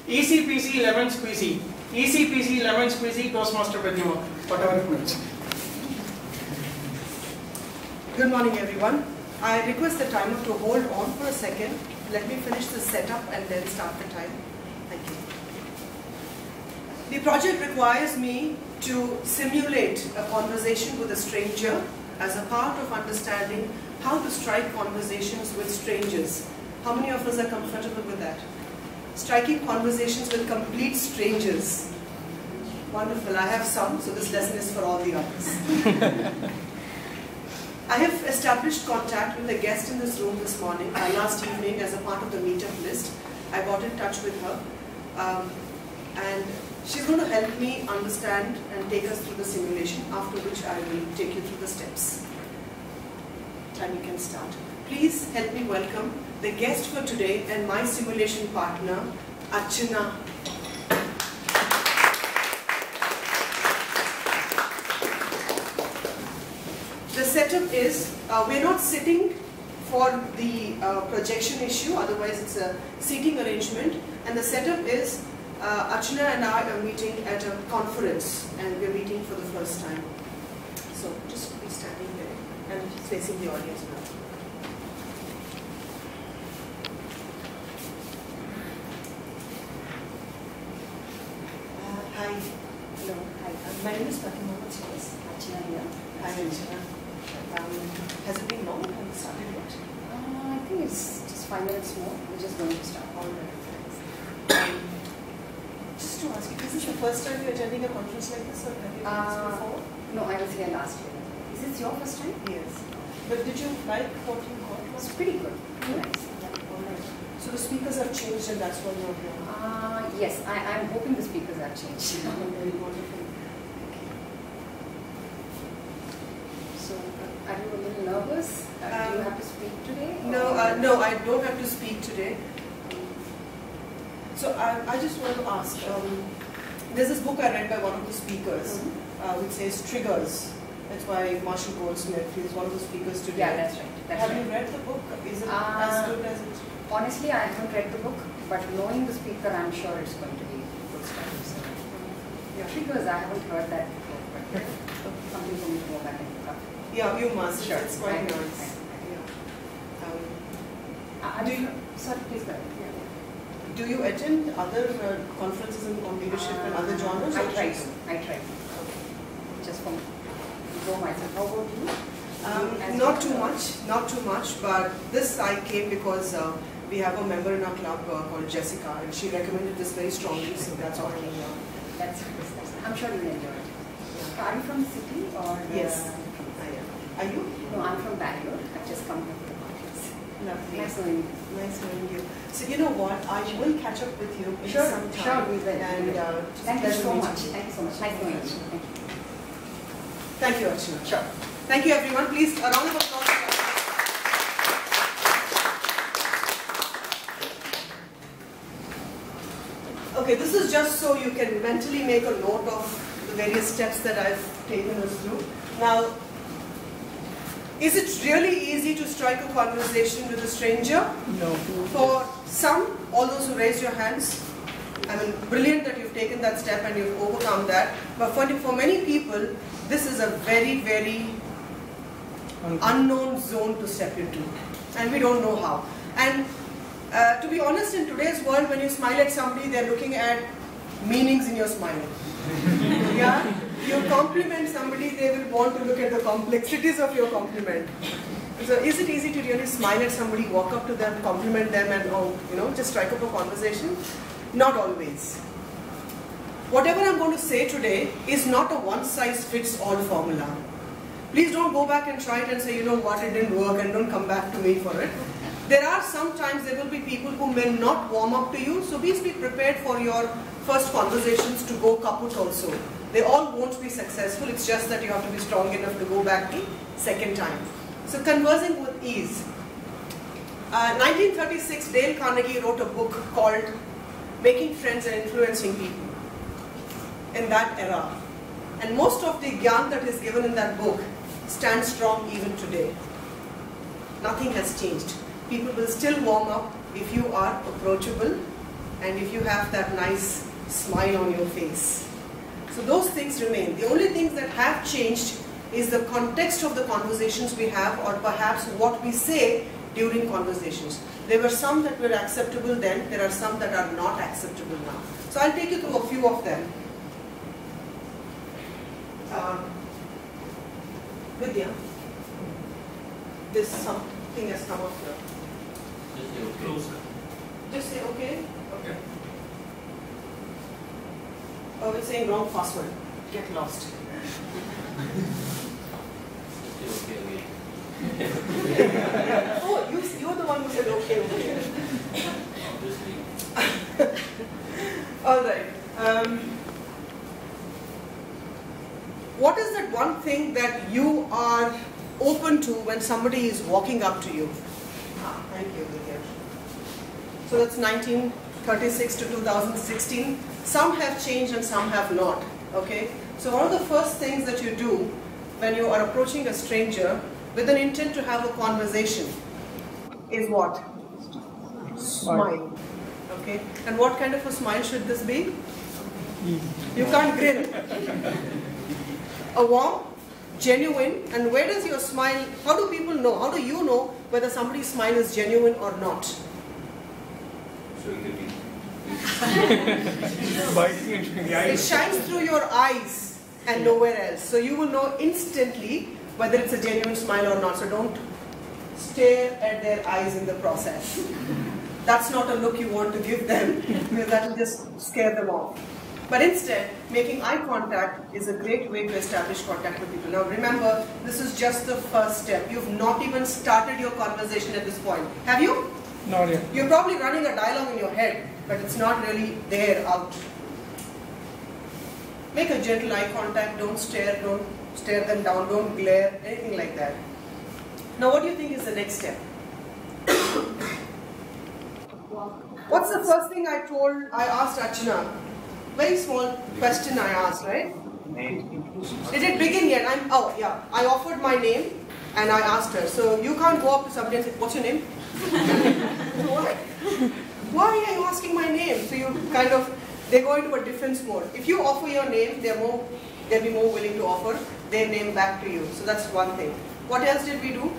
Easy peasy lemon squeezy. Easy peasy lemon squeezy Toastmaster Pradyuma. Whatever it means. Good morning, everyone. I request the timer to hold on for a second. Let me finish the setup and then start the time. Thank you. The project requires me to simulate a conversation with a stranger as a part of understanding how to strike conversations with strangers. How many of us are comfortable with that? Striking conversations with complete strangers. Wonderful. I have some, so this lesson is for all the others. I have established contact with a guest in this room this morning, last evening as a part of the meetup list. I got in touch with her and she's going to help me understand and take us through the simulation, after which I will take you through the steps. Time you can start. Please help me welcome the guest for today and my simulation partner, Archana. The setup is, we're not sitting for the projection issue, otherwise it's a seating arrangement, and the setup is Archana and I are meeting at a conference and we're meeting for the first time. So just be standing there and facing the audience now. Hi. Hello. Hi. My name is Pradyuma. What's yours? Archana here. Hi, Archana. Has it been long? Have you started yet? I think it's just 5 minutes more. We're just going to start. All right. Just to ask you, is this the first time you're attending a conference like this, or have you done this before? No, I was here last year. Is this your first time? Yes. But did you like what you got? It's pretty good. Pretty nice. Yeah. All right. So the speakers have changed and that's why you're here? Yes, I'm hoping the speakers have changed. Very wonderful. So, are you a little nervous? Do you have to speak today? No, no, I don't have to speak today. So I just want to ask, there's this book I read by one of the speakers, which says Triggers. That's by Marshall Goldsmith. He's one of the speakers today. Yeah, that's right. Have you read the book? Is it as good as it? Honestly, I haven't read the book, but knowing the speaker, I'm sure it's going to be good stuff. So, Yeah. Triggers, I haven't heard that before, but something for me to go back and look up. Yeah, you must. Sure. It's quite I nice. Yeah. do you, sorry, please go ahead. Do you attend other conferences on leadership and other genres? I try to. Just for grow myself. How about you? Not too much, but this I came because we have a member in our club called Jessica, and she recommended this very strongly, so that's why I'm here. That's I'm sure you'll enjoy it. Yeah. Are you from the city or? Yes, I am. Are you? No, I'm from Bangalore. I've just come here for the conference. Lovely. Nice knowing you. Nice knowing you. So you know what? I will catch up with you in some time. Sure, we will. And thank you so much. Thank you so much. Nice knowing you. Thank you. Thank you, Archana. Sure. Thank you, everyone. Please, a round of applause. Okay, this is just so you can mentally make a note of the various steps that I've taken us through. Now, is it really easy to strike a conversation with a stranger? No. For some, all those who raised your hands, I mean, brilliant that you've taken that step and you've overcome that. But for many people, this is a very, very unknown zone to step into. And we don't know how. And to be honest, in today's world, when you smile at somebody, they're looking at meanings in your smile. Yeah? You compliment somebody, they will want to look at the complexities of your compliment. So is it easy to really smile at somebody, walk up to them, compliment them and just strike up a conversation? Not always. Whatever I'm going to say today is not a one-size-fits-all formula. Please don't go back and try it and say, you know what, it didn't work, and don't come back to me for it. There are sometimes there will be people who may not warm up to you, so please be prepared for your first conversations to go kaput also. They all won't be successful, it's just that you have to be strong enough to go back the second time. So conversing with ease. 1936, Dale Carnegie wrote a book called Making Friends and Influencing People. In that era. And most of the gyan that is given in that book stands strong even today. Nothing has changed. People will still warm up if you are approachable, and if you have that nice smile on your face. So those things remain. The only things that have changed is the context of the conversations we have, or perhaps what we say during conversations. There were some that were acceptable then, there are some that are not acceptable now. So I'll take you through a few of them. Vidya, this something has come up here. Just say okay. Okay. Oh, it's saying wrong password. Get lost. Oh, you're the one who said okay. All right. What is that one thing that you are open to when somebody is walking up to you? Thank you, Vidya. So that's 1936 to 2016. Some have changed and some have not. Okay. So one of the first things that you do when you are approaching a stranger with an intent to have a conversation is what? Smile. Okay. And what kind of a smile should this be? You can't grin. A warm, genuine, and where does your smile, how do people know, how do you know whether somebody's smile is genuine or not? So it could be. It shines through your eyes and nowhere else. So you will know instantly whether it's a genuine smile or not. So don't stare at their eyes in the process. That's not a look you want to give them, because that will just scare them off. But instead, making eye contact is a great way to establish contact with people. Now remember, this is just the first step. You've not even started your conversation at this point. Have you? Not yet. You're probably running a dialogue in your head, but it's not really there out. Make a gentle eye contact, don't stare them down, don't glare, anything like that. Now what do you think is the next step? What's the first thing I asked Archana? Very small question I asked, right? Did it begin yet? I offered my name and I asked her. So you can't go up to somebody and say, what's your name? Why? Why are you asking my name? So you they go into a defense mode. If you offer your name, they'll be more willing to offer their name back to you. So that's one thing. What else did we do?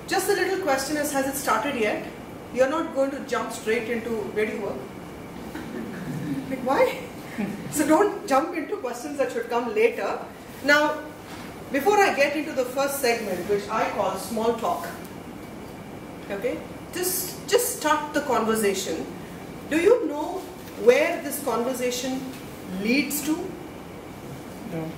Just a little question is, has it started yet? You're not going to jump straight into where do you work? Like, why? So don't jump into questions that should come later. Now, before I get into the first segment, which I call small talk, okay, just start the conversation. Do you know where this conversation leads to? No.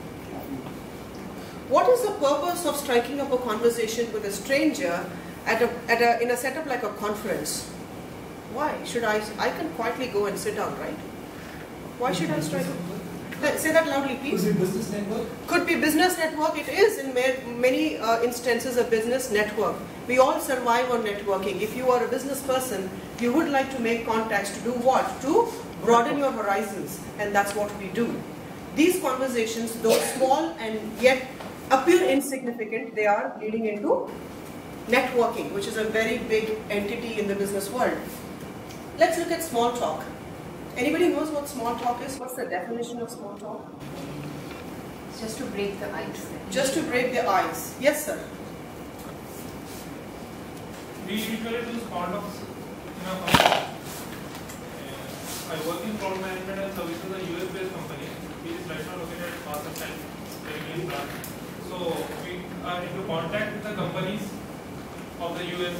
What is the purpose of striking up a conversation with a stranger in a setup like a conference? Why should I can quietly go and sit down, right? Why should I strike up? Say that loudly, please. Could be business network? Could be business network. It is in many instances a business network. We all survive on networking. If you are a business person, you would like to make contacts to do what? To broaden your horizons, and that's what we do. These conversations, though small and yet appear insignificant, they are leading into networking, which is a very big entity in the business world. Let's look at small talk. Anybody knows what small talk is? What's the definition of small talk? It's just to break the ice. Just to break the ice. Yes, sir. We usually do small talks in a company. I work in fraud management and services, a US-based company, which is right now located at Pakistan, Canadian branch. So we are into contact with the companies of the US.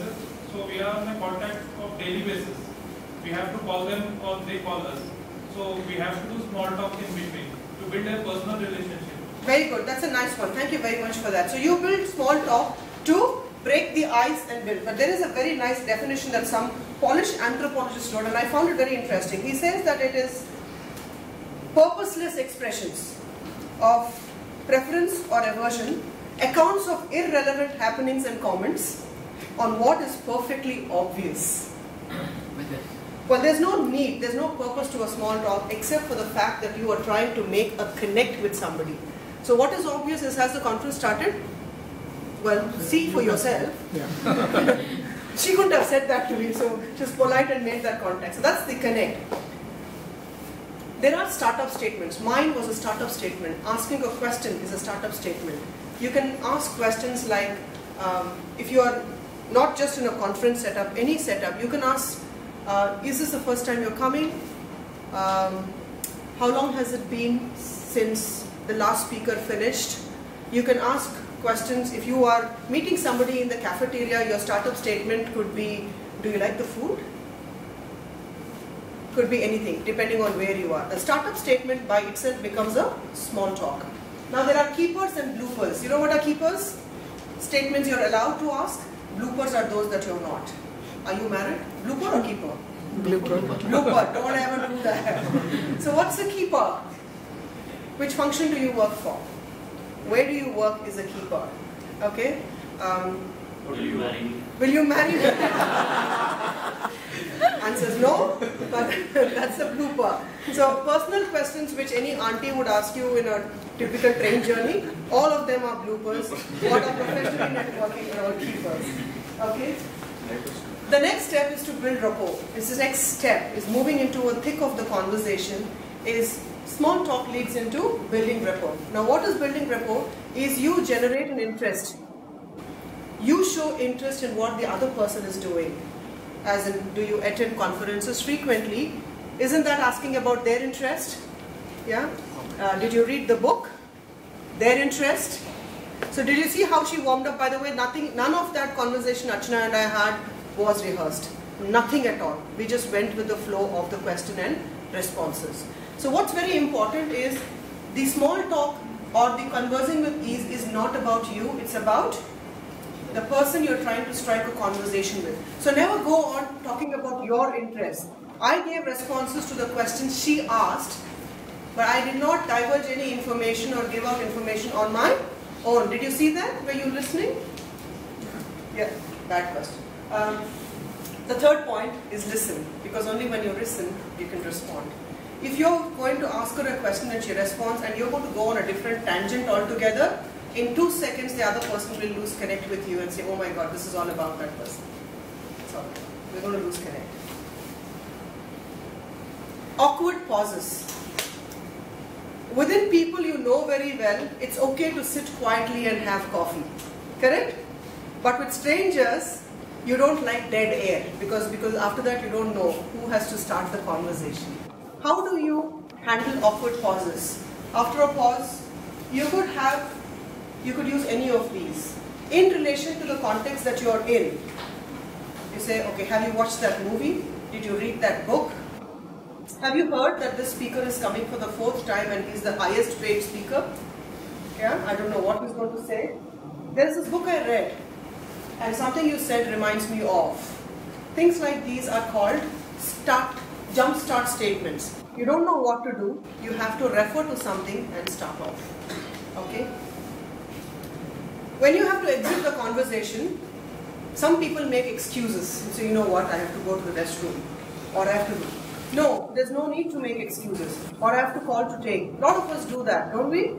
So we are in contact of daily basis. We have to call them or they call us. So we have to do small talk in between to build a personal relationship. Very good. That's a nice one. Thank you very much for that. So you build small talk to break the ice and build. But there is a very nice definition that some Polish anthropologist wrote, and I found it very interesting. He says that it is purposeless expressions of preference or aversion, accounts of irrelevant happenings and comments on what is perfectly obvious. Well, there's no need, there's no purpose to a small talk except for the fact that you are trying to make a connect with somebody. So what is obvious is, has the conference started? Well, see for yourself. Yeah. She couldn't have said that to me, so she was polite and made that contact. So that's the connect. There are startup statements. Mine was a startup statement. Asking a question is a startup statement. You can ask questions like, if you are not just in a conference setup, any setup, you can ask, is this the first time you're coming? How long has it been since the last speaker finished? You can ask questions. If you are meeting somebody in the cafeteria, your startup statement could be, do you like the food? Could be anything, depending on where you are. A startup statement by itself becomes a small talk. Now there are keepers and bloopers. You know what are keepers? Statements you're allowed to ask. Bloopers are those that you're not. Are you married? Blooper or keeper? Blooper. Blooper, don't ever do that. So what's a keeper? Which function do you work for? Where do you work is a keeper. Okay? Will you marry me? Will you marry me? Answers no, but that's a blooper. So personal questions which any auntie would ask you in a typical train journey, all of them are bloopers. What are professionally networking are all keepers. Okay? The next step is to build rapport. This is the next step, is moving into a thick of the conversation, is small talk leads into building rapport. Now what is building rapport? Is you generate an interest. You show interest in what the other person is doing. As in, do you attend conferences frequently? Isn't that asking about their interest? Yeah? Did you read the book? Their interest? So did you see how she warmed up? By the way, none of that conversation Archana and I had was rehearsed. Nothing at all. We just went with the flow of the question and responses. So what's very important is the small talk or the conversing with ease is not about you, it's about the person you're trying to strike a conversation with. So never go on talking about your interests. I gave responses to the questions she asked, but I did not divulge any information or give out information on my own. Did you see that? Were you listening? Yeah, bad question. The third point is listen, because only when you listen, you can respond. If you're going to ask her a question and she responds and you're going to go on a different tangent altogether, in 2 seconds the other person will lose connect with you and say, oh my god, this is all about that person. So, we're going to lose connect. Awkward pauses. Within people you know very well, it's okay to sit quietly and have coffee. Correct? But with strangers, you don't like dead air because after that you don't know who has to start the conversation. How do you handle awkward pauses? After a pause, you could use any of these. In relation to the context that you're in, you say, okay, have you watched that movie? Did you read that book? Have you heard that this speaker is coming for the 4th time and he's the highest paid speaker? Yeah, I don't know what he's going to say. There's this book I read and something you said reminds me of. Things like these are called jump start statements. You don't know what to do, you have to refer to something and start off. Okay? When you have to exit the conversation, some people make excuses and say, you know what, I have to go to the restroom, or I have to do. No, there's no need to make excuses, or I have to call to take. A lot of us do that, don't we?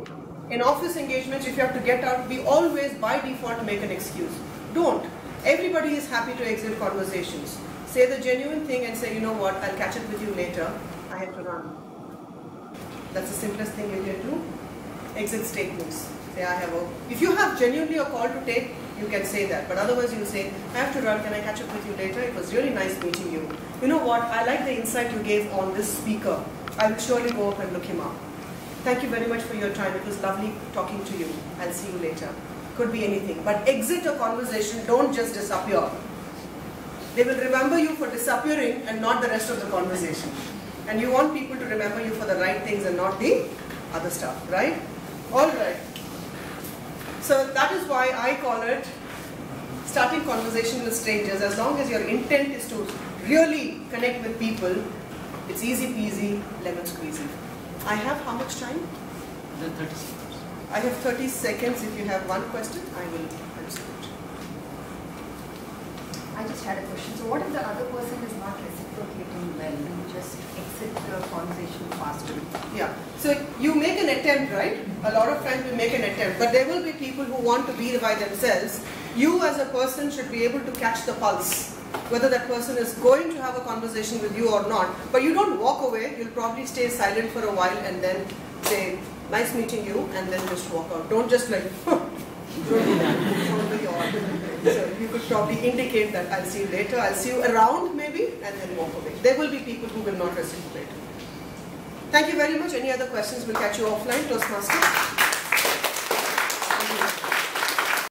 In office engagements, if you have to get out, we always by default make an excuse. Don't. Everybody is happy to exit conversations. Say the genuine thing and say, you know what, I'll catch up with you later, I have to run. That's the simplest thing you can do. Exit statements. Say, if you have genuinely a call to take, you can say that. But otherwise you say, I have to run, can I catch up with you later? It was really nice meeting you. You know what, I like the insight you gave on this speaker. I will surely go up and look him up. Thank you very much for your time. It was lovely talking to you. I'll see you later. Could be anything. But exit a conversation, don't just disappear. They will remember you for disappearing and not the rest of the conversation. And you want people to remember you for the right things and not the other stuff, right? Alright. So that is why I call it starting conversation with strangers. As long as your intent is to really connect with people, it's easy peasy, lemon squeezy. I have how much time? 30 seconds. I have 30 seconds. If you have one question, I will answer it. I just had a question. So what if the other person is not reciprocating well? You just exit the conversation faster. Yeah. So you make an attempt, right? A lot of times we make an attempt, but there will be people who want to be by themselves You as a person should be able to catch the pulse, whether that person is going to have a conversation with you or not. But you don't walk away, you'll probably stay silent for a while and then say, nice meeting you, and then just walk out. Don't just like, so you could probably indicate that I'll see you later, I'll see you around maybe, and then walk away. There will be people who will not reciprocate. Thank you very much. Any other questions? We'll catch you offline. Toastmaster.